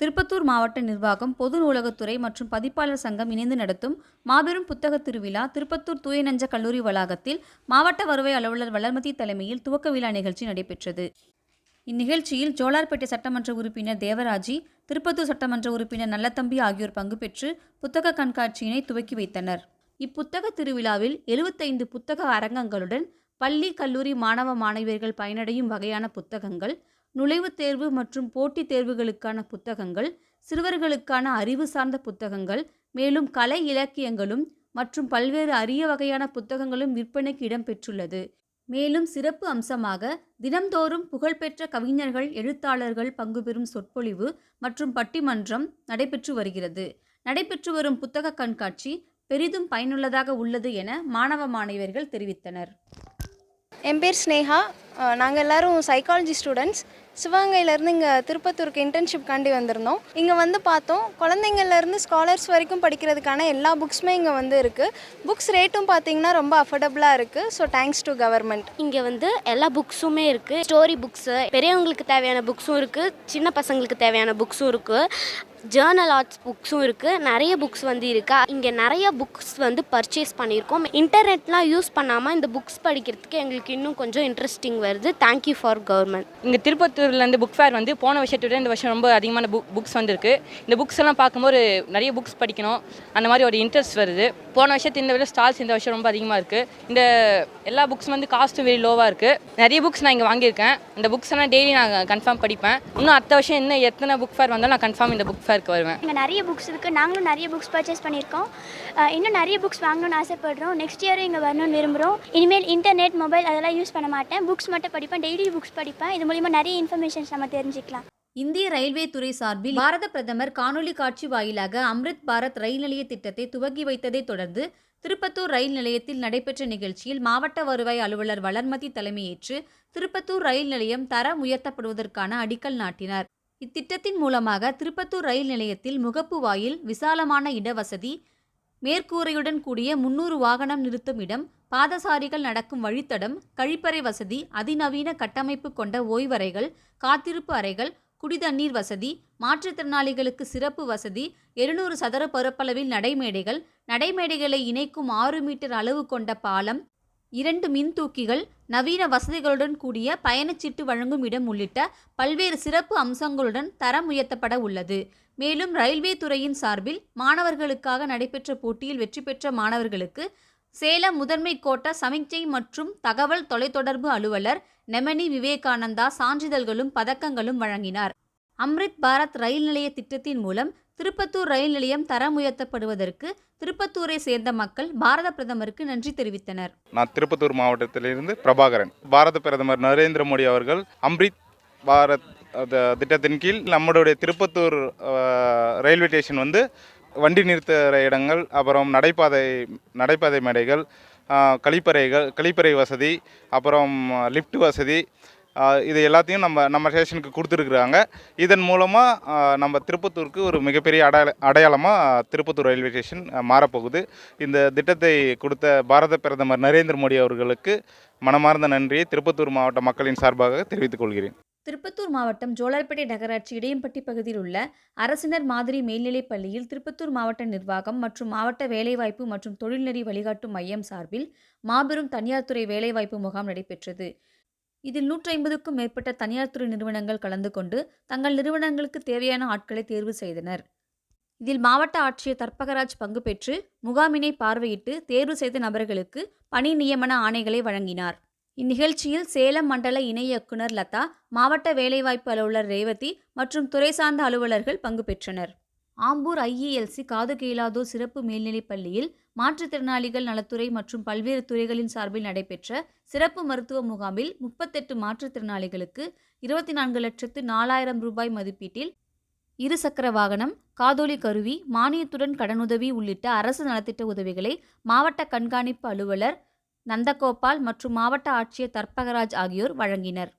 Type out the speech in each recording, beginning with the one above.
திருப்பத்தூர் மாவட்ட நிர்வாகம், பொது நூலகத்துறை மற்றும் பதிப்பாளர் சங்கம் இணைந்து நடத்தும் மாபெரும் புத்தக திருவிழா திருப்பத்தூர் தூய நெஞ்ச கல்லூரி வளாகத்தில் மாவட்ட வருவாய் அலுவலர் வளர்மதி தலைமையில் துவக்க விழா நிகழ்ச்சி நடைபெற்றது. இந்நிகழ்ச்சியில் ஜோலார்பேட்டை சட்டமன்ற உறுப்பினர் தேவராஜி, திருப்பத்தூர் சட்டமன்ற உறுப்பினர் நல்லதம்பி ஆகியோர் பங்கு பெற்று புத்தக கண்காட்சியினை துவக்கி வைத்தனர். இப்புத்தக திருவிழாவில் 75 புத்தக அரங்கங்களுடன் பள்ளி, கல்லூரி மாணவ மாணவியர்கள் பயனடையும் வகையான புத்தகங்கள், நுழைவுத் தேர்வு மற்றும் போட்டித் தேர்வுகளுக்கான புத்தகங்கள், சிறுவர்களுக்கான அறிவு சார்ந்த புத்தகங்கள், மேலும் கலை இலக்கியங்களும் மற்றும் பல்வேறு அரிய வகையான புத்தகங்களும் விற்பனைக்கு இடம்பெற்றுள்ளது. மேலும் சிறப்பு அம்சமாக தினம்தோறும் புகழ்பெற்ற கவிஞர்கள், எழுத்தாளர்கள் பங்குபெறும் சொற்பொழிவு மற்றும் பட்டிமன்றம் நடைபெற்று வருகிறது. நடைபெற்று வரும் புத்தக கண்காட்சி பெரிதும் பயனுள்ளதாக உள்ளது என மாணவ மாணவியர்கள் தெரிவித்தனர். என் பேர் ஸ்னேகா. நாங்கள் எல்லோரும் சைக்காலஜி ஸ்டூடெண்ட்ஸ். சிவகங்கையிலேருந்து இங்கே திருப்பத்தூருக்கு இன்டர்ன்ஷிப்காண்டி வந்திருந்தோம். இங்கே வந்து பார்த்தோம், குழந்தைங்கள்லேருந்து ஸ்காலர்ஸ் வரைக்கும் படிக்கிறதுக்கான எல்லா புக்ஸுமே இங்கே வந்து இருக்குது. புக்ஸ் ரேட்டும் பார்த்திங்கன்னா ரொம்ப அஃபோர்டபுளாக இருக்குது. So thanks to government. இங்கே வந்து எல்லா புக்ஸுமே இருக்குது. ஸ்டோரி புக்ஸு, பெரியவங்களுக்கு தேவையான புக்ஸும் இருக்குது, சின்ன பசங்களுக்கு தேவையான புக்ஸும் இருக்குது, ஜேர்னல் ஆர்ட்ஸ் புக்ஸும் இருக்குது. நிறைய புக்ஸ் வந்து இருக்குது. இங்கே நிறைய புக்ஸ் வந்து பர்ச்சேஸ் பண்ணியிருக்கோம். இன்டர்நெட்லாம் யூஸ் பண்ணாமல் இந்த புக்ஸ் படிக்கிறதுக்கு எங்களுக்கு இன்னும் கொஞ்சம் இன்ட்ரெஸ்டிங் வருது. Thank you for government. இங்கே திருப்பத்தூர்லேருந்து புக் ஃபேர் வந்து போன வருஷத்தோட இந்த வருஷம் ரொம்ப அதிகமான புக்ஸ் வந்துருக்கு. இந்த புக்ஸ் எல்லாம் பார்க்கும்போது நிறைய புக்ஸ் படிக்கணும் அந்த மாதிரி ஒரு இன்ட்ரெஸ்ட் வருது. போன வருஷத்து இந்த வருஷம் ஸ்டால்ஸ் இந்த வருஷம் ரொம்ப அதிகமாக இருக்குது. இந்த எல்லா புக்ஸ் வந்து காஸ்ட்டும் வெரி லோவாக இருக்குது. நிறைய புக்ஸ் நான் இங்கே வாங்கியிருக்கேன். இந்த புக்ஸ் எல்லாம் டெய்லி நான் கன்ஃபார்ம் படிப்பேன். இன்னும் அடுத்த வருஷம் இன்னும் எத்தனை புக் ஃபேர் வந்தாலும் நான் கன்ஃபார்ம் இந்த புக் ஃபேருக்கு வருவேன். இங்கே நிறைய புக்ஸ் இருக்குது. நாங்களும் நிறைய புக்ஸ் பர்ச்சேஸ் பண்ணியிருக்கோம். இன்னும் நிறைய புக்ஸ் வாங்கணும்னு ஆசைப்படுறோம். நெக்ஸ்ட் இயரும் இங்கே வரணும்னு விரும்புகிறோம். இனிமேல் இன்டர்நெட், மொபைல் அதெல்லாம் யூஸ் பண்ண மாட்டேன். புக்ஸ் மட்டும் படிப்பேன். டெய்லி புக்ஸ் படிப்பேன். இது மூலிமா நிறைய இன்ஃபர்மேஷன்ஸ் நம்ம தெரிஞ்சுக்கலாம். இந்திய ரயில்வே துறை சார்பில் பாரத பிரதமர் காணொலி காட்சி வாயிலாக அம்ரித் பாரத் ரயில் நிலைய திட்டத்தை துவக்கி வைத்ததை தொடர்ந்து திருப்பத்தூர் ரயில் நிலையத்தில் நடைபெற்ற நிகழ்ச்சியில் மாவட்ட வருவாய் அலுவலர் வளர்மதி தலைமையேற்று திருப்பத்தூர் ரயில் நிலையம் தரம் உயர்த்தப்படுவதற்கான அடிக்கல் நாட்டினார். இத்திட்டத்தின் மூலமாக திருப்பத்தூர் ரயில் நிலையத்தில் முகப்பு வாயில், விசாலமான இடவசதி, மேற்கூரையுடன் கூடிய 300 வாகனம் நிறுத்தும் இடம், பாதசாரிகள் நடக்கும் வழித்தடம், கழிப்பறை வசதி, அதிநவீன கட்டமைப்பு கொண்ட ஓய்வறைகள், காத்திருப்பு அறைகள், குடிதண்ணீர் வசதி, மாற்றுத்திறனாளிகளுக்கு சிறப்பு வசதி, 700 சதுர பரப்பளவில் நடைமேடைகள், நடைமேடைகளை இணைக்கும் 6 மீட்டர் அளவு கொண்ட பாலம், 2 மின்தூக்கிகள், நவீன வசதிகளுடன் கூடிய பயணச்சீட்டு வழங்கும் இடம் உள்ளிட்ட பல்வேறு சிறப்பு அம்சங்களுடன் தரம் உயர்த்தப்பட உள்ளது. மேலும் ரயில்வே துறையின் சார்பில் மாணவர்களுக்காக நடைபெற்ற போட்டியில் வெற்றி பெற்ற மாணவர்களுக்கு சேலம் முதன்மை கோட்ட சமிக்ஞை மற்றும் தகவல் தொலைத்தொடர்பு அலுவலர் நெமனி விவேகானந்தா சான்றிதழ்களும் பதக்கங்களும் வழங்கினார். அம்ரித் பாரத் ரயில் நிலைய திட்டத்தின் மூலம் திருப்பத்தூர் ரயில் நிலையம் தரம் உயர்த்தப்படுவதற்கு திருப்பத்தூரை சேர்ந்த மக்கள் பாரத பிரதமருக்கு நன்றி தெரிவித்தனர். நான் திருப்பத்தூர் மாவட்டத்திலிருந்து பிரபாகரன். பாரத பிரதமர் நரேந்திர மோடி அவர்கள் அம்ரித் பாரத் திட்டத்தின் கீழ் நம்மளுடைய திருப்பத்தூர் ரயில்வே ஸ்டேஷன் வந்து வண்டி நிறுத்துகிற இடங்கள், அப்புறம் நடைபாதை மேடைகள், கழிப்பறை வசதி, அப்புறம் லிஃப்ட் வசதி, இது எல்லாத்தையும் நம்ம ஸ்டேஷனுக்கு கொடுத்துருக்குறாங்க. இதன் மூலமாக நம்ம திருப்பத்தூருக்கு ஒரு மிகப்பெரிய அடையாளமாக திருப்பத்தூர் ரயில்வே ஸ்டேஷன் மாறப்போகுது. இந்த திட்டத்தை கொடுத்த பாரத பிரதமர் நரேந்திர மோடி அவர்களுக்கு மனமார்ந்த நன்றியை திருப்பத்தூர் மாவட்ட மக்களின் சார்பாக தெரிவித்துக் கொள்கிறேன். திருப்பத்தூர் மாவட்டம் ஜோலார்பேட்டை நகராட்சி இடையம்பட்டி பகுதியில் உள்ள அரசினர் மாதிரி மேல்நிலைப் பள்ளியில் திருப்பத்தூர் மாவட்ட நிர்வாகம் மற்றும் மாவட்ட வேலைவாய்ப்பு மற்றும் தொழில்நெறி வழிகாட்டு மையம் சார்பில் மாபெரும் தனியார் துறை வேலைவாய்ப்பு முகாம் நடைபெற்றது. இதில் 150க்கும் மேற்பட்ட தனியார் துறை நிறுவனங்கள் கலந்து கொண்டு தங்கள் நிறுவனங்களுக்கு தேவையான ஆட்களை தேர்வு செய்தனர். இதில் மாவட்ட ஆட்சியர் தர்பகராஜ் பங்கு பெற்று முகாமினை பார்வையிட்டு தேர்வு செய்த நபர்களுக்கு பணி நியமன ஆணைகளை வழங்கினார். இந்நிகழ்ச்சியில் சேலம் மண்டல இணை இயக்குனர் லதா, மாவட்ட வேலைவாய்ப்பு அலுவலர் ரேவதி மற்றும் துறை சார்ந்த அலுவலர்கள் பங்கு பெற்றனர். ஆம்பூர் IELC காது கேளாதோர் சிறப்பு மேல்நிலைப் பள்ளியில் மாற்றுத்திறனாளிகள் நலத்துறை மற்றும் பல்வேறு துறைகளின் சார்பில் நடைபெற்ற சிறப்பு மருத்துவ முகாமில் 38 மாற்றுத்திறனாளிகளுக்கு 24,04,000 ரூபாய் மதிப்பீட்டில் 2 சக்கர வாகனம், காதோலி கருவி, மானியத்துடன் கடனுதவி உள்ளிட்ட அரசு நலத்திட்ட உதவிகளை மாவட்ட கண்காணிப்பு அலுவலர் நந்தகோபால் மற்றும் மாவட்ட ஆட்சியர் தர்பகராஜ் ஆகியோர் வழங்கினர்.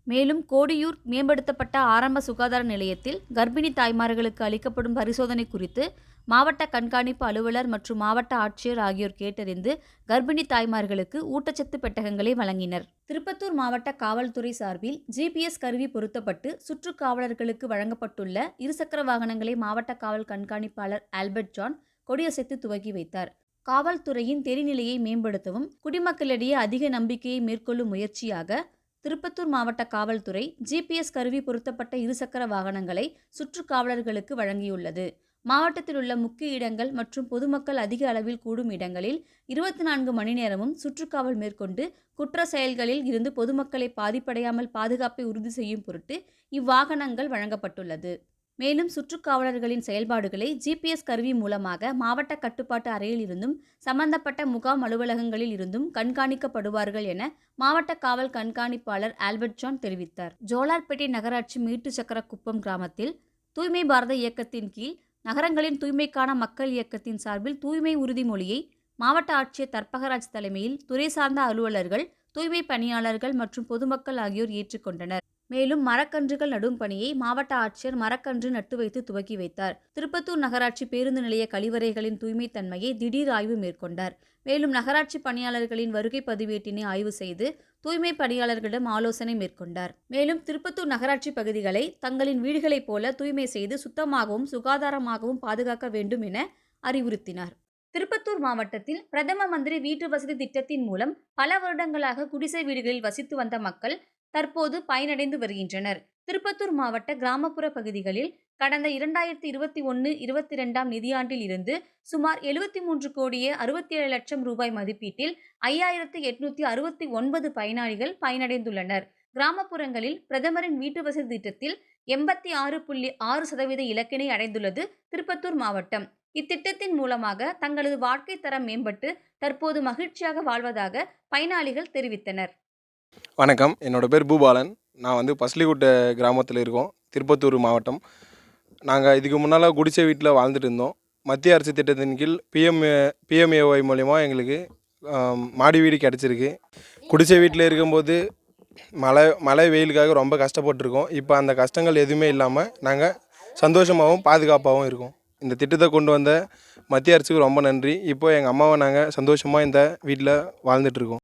மேலும் கோடியூர் மேம்படுத்தப்பட்ட ஆரம்ப சுகாதார நிலையத்தில் கர்ப்பிணி தாய்மார்களுக்கு அளிக்கப்படும் பரிசோதனை குறித்து மாவட்ட கண்காணிப்பு அலுவலர் மற்றும் மாவட்ட ஆட்சியர் ஆகியோர் கேட்டறிந்து கர்ப்பிணி தாய்மார்களுக்கு ஊட்டச்சத்து பெட்டகங்களை வழங்கினர். திருப்பத்தூர் மாவட்ட காவல்துறை சார்பில் ஜிபிஎஸ் கருவி பொருத்தப்பட்டு சுற்றுக் காவலர்களுக்கு வழங்கப்பட்டுள்ள இருசக்கர வாகனங்களை மாவட்ட காவல் கண்காணிப்பாளர் ஆல்பர்ட் ஜான் கொடியசைத்து துவக்கி வைத்தார். காவல்துறையின் தெரிநிலையை மேம்படுத்தவும் குடிமக்களிடையே அதிக நம்பிக்கையை மேற்கொள்ளும் முயற்சியாக திருப்பத்தூர் மாவட்ட காவல்துறை ஜிபிஎஸ் கருவி பொருத்தப்பட்ட இருசக்கர வாகனங்களை சுற்றுக் காவலர்களுக்கு வழங்கியுள்ளது. மாவட்டத்தில் உள்ள முக்கிய இடங்கள் மற்றும் பொதுமக்கள் அதிக அளவில் கூடும் இடங்களில் 24 மணி நேரமும் சுற்றுக்காவல் மேற்கொண்டு குற்ற செயல்களில் இருந்து பொதுமக்களை பாதிப்படையாமல் பாதுகாப்பை உறுதி செய்யும் பொருட்டு இவ்வாகனங்கள் வழங்கப்பட்டுள்ளது. மேலும் சுற்றுக்காவலர்களின் செயல்பாடுகளை ஜிபிஎஸ் கருவி மூலமாக மாவட்ட கட்டுப்பாட்டு அறையில் இருந்தும் சம்பந்தப்பட்ட முகாம் அலுவலகங்களில் இருந்தும் கண்காணிக்கப்படுவார்கள் என மாவட்ட காவல் கண்காணிப்பாளர் ஆல்பர்ட் ஜான் தெரிவித்தார். ஜோலார்பேட்டை நகராட்சி மீட்டுச்சக்கரக்குப்பம் கிராமத்தில் தூய்மை பாரத இயக்கத்தின் கீழ் நகரங்களின் தூய்மைக்கான மக்கள் இயக்கத்தின் சார்பில் தூய்மை உறுதிமொழியை மாவட்ட ஆட்சியர் தர்பகராஜ் தலைமையில் துறை சார்ந்த அலுவலர்கள், தூய்மை பணியாளர்கள் மற்றும் பொதுமக்கள் ஆகியோர் ஏற்றுக்கொண்டனர். மேலும் மரக்கன்றுகள் நடும் பணியை மாவட்ட ஆட்சியர் மரக்கன்று நட்டு வைத்து துவக்கி வைத்தார். திருப்பத்தூர் நகராட்சி பேருந்து நிலைய கழிவறைகளின் தூய்மை தன்மையை திடீர் ஆய்வு மேற்கொண்டார். மேலும் நகராட்சி பணியாளர்களின் வருகை பதிவேட்டினை ஆய்வு செய்து தூய்மை பணியாளர்களிடம் ஆலோசனை மேற்கொண்டார். மேலும் திருப்பத்தூர் நகராட்சி பகுதிகளை தங்களின் வீடுகளைப் போல தூய்மை செய்து சுத்தமாகவும் சுகாதாரமாகவும் பாதுகாக்க வேண்டும் என அறிவுறுத்தினார். திருப்பத்தூர் மாவட்டத்தில் பிரதம மந்திரி வீட்டு வசதி திட்டத்தின் மூலம் பல வருடங்களாக குடிசை வீடுகளில் வசித்து வந்த மக்கள் தற்போது பயனடைந்து வருகின்றனர். திருப்பத்தூர் மாவட்ட கிராமப்புற பகுதிகளில் கடந்த 2021-22 நிதியாண்டில் இருந்து சுமார் 73 கோடியே 67 லட்சம் ரூபாய் மதிப்பீட்டில் 5869 பயனாளிகள் பயனடைந்துள்ளனர். கிராமப்புறங்களில் பிரதமரின் வீட்டு வசதி திட்டத்தில் 86.6% இலக்கினை அடைந்துள்ளது திருப்பத்தூர் மாவட்டம். இத்திட்டத்தின் மூலமாக தங்களது வாழ்க்கை தரம் மேம்பட்டு தற்போது மகிழ்ச்சியாக வாழ்வதாக பயனாளிகள் தெரிவித்தனர். வணக்கம், என்னோடய பேர் பூபாலன். நான் பஸ்லிகுட்டை கிராமத்தில் இருக்கோம், திருப்பத்தூர் மாவட்டம். நாங்கள் இதுக்கு முன்னால் குடிசை வீட்டில் வாழ்ந்துட்டு இருந்தோம். மத்திய அரசு திட்டத்தின் கீழ் பிஎம்ஏஒய் மூலயமா எங்களுக்கு மாடி வீடு கிடச்சிருக்கு. குடிசை வீட்டில் இருக்கும்போது மழை வெயிலுக்காக ரொம்ப கஷ்டப்பட்டுருக்கோம். இப்போ அந்த கஷ்டங்கள் எதுவுமே இல்லாமல் நாங்கள் சந்தோஷமாகவும் பாதுகாப்பாகவும் இருக்கோம். இந்த திட்டத்தை கொண்டு வந்த மத்திய அரசுக்கு ரொம்ப நன்றி. இப்போ எங்கள் அம்மாவை நாங்கள் சந்தோஷமாக இந்த வீட்டில் வாழ்ந்துட்டுருக்கோம்.